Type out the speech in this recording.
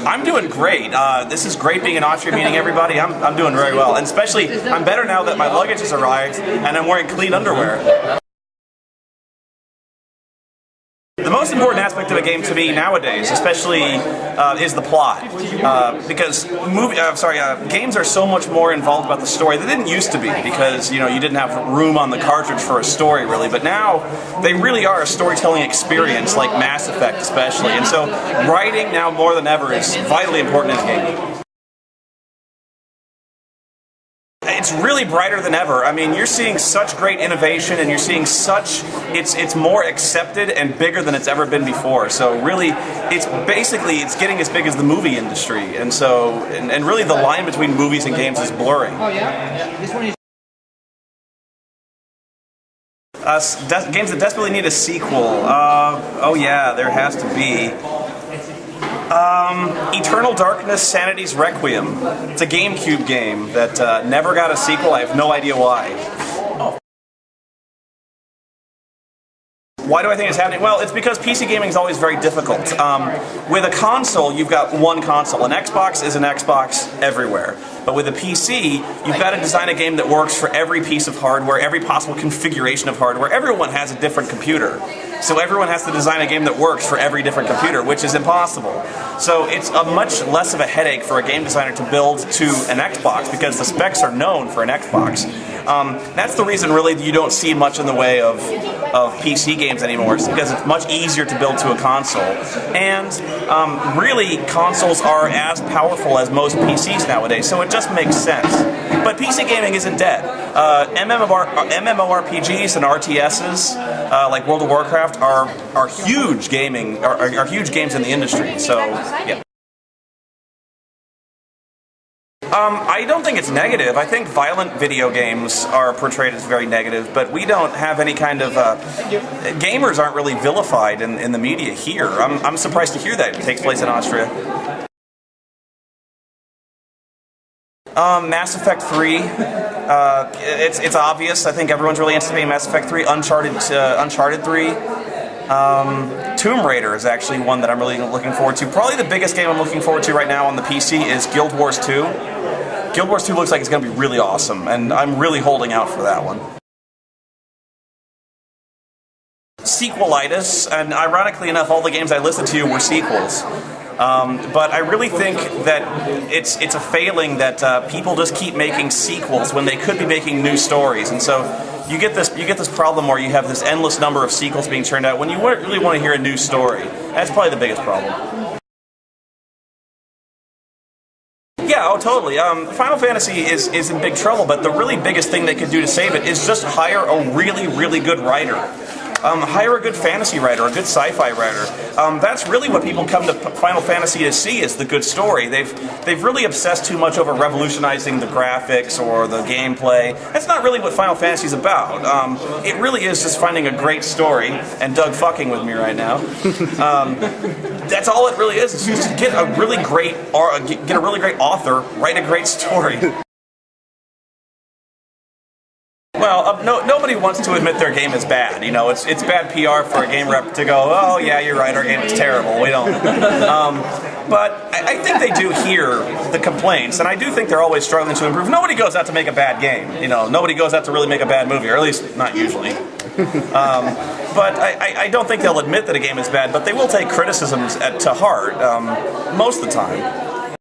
I'm doing great. This is great being in Austria, meeting everybody. I'm doing very well, and especially I'm better now that my luggage has arrived and I'm wearing clean underwear. The most important aspect of a game to me nowadays, especially, is the plot, because games are so much more involved about the story. They didn't used to be, because you didn't have room on the cartridge for a story really. But now they really are a storytelling experience, like Mass Effect especially. And so writing now more than ever is vitally important in a game. It's really brighter than ever. I mean, you're seeing such great innovation, and you're seeing it's more accepted and bigger than it's ever been before. So really, it's getting as big as the movie industry, and so and really the line between movies and games is blurring. Oh yeah, this one is. Games that desperately need a sequel. Oh yeah, there has to be. Eternal Darkness: Sanity's Requiem. It's a GameCube game that never got a sequel. I have no idea why. Why do I think it's happening? Well, it's because PC gaming is always very difficult. With a console, you've got one console. An Xbox is an Xbox everywhere. But with a PC, you've got to design a game that works for every piece of hardware, every possible configuration of hardware. Everyone has a different computer. So everyone has to design a game that works for every different computer, which is impossible. So it's a much less of a headache for a game designer to build to an Xbox, because the specs are known for an Xbox. That's the reason really you don't see much in the way of PC games anymore, because it's much easier to build to a console. And really, consoles are as powerful as most PCs nowadays, so it just makes sense. But PC gaming isn't dead. MMORPGs and RTSs, like World of Warcraft, are huge gaming, are huge games in the industry. So yeah. I don't think it's negative. I think violent video games are portrayed as very negative, but we don't have any kind of... gamers aren't really vilified in the media here. I'm surprised to hear that it takes place in Austria. Mass Effect 3. It's obvious. I think everyone's really anticipating Mass Effect 3. Uncharted 3. Tomb Raider is actually one that I'm really looking forward to. Probably the biggest game I'm looking forward to right now on the PC is Guild Wars 2. Guild Wars 2 looks like it's going to be really awesome, and I'm really holding out for that one. Sequelitis, and ironically enough, all the games I listed to you were sequels. But I really think that it's a failing that people just keep making sequels when they could be making new stories, and so you get this problem where you have this endless number of sequels being churned out when you really want to hear a new story. That's probably the biggest problem. Yeah, oh totally. Final Fantasy is in big trouble, but the really biggest thing they could do to save it is just hire a really, really good writer. Hire a good fantasy writer, a good sci-fi writer. That's really what people come to Final Fantasy to see, is the good story. They've really obsessed too much over revolutionizing the graphics or the gameplay. That's not really what Final Fantasy is about. It really is just finding a great story, and Doug fucking with me right now. That's all it really is just get a really great author, write a great story. Well, nobody wants to admit their game is bad. It's bad PR for a game rep to go, oh yeah, you're right, our game is terrible. We don't. But I think they do hear the complaints, and I do think they're always struggling to improve. Nobody goes out to make a bad game. Nobody goes out to really make a bad movie, or at least not usually. But I don't think they'll admit that a game is bad, but they will take criticisms to heart most of the time.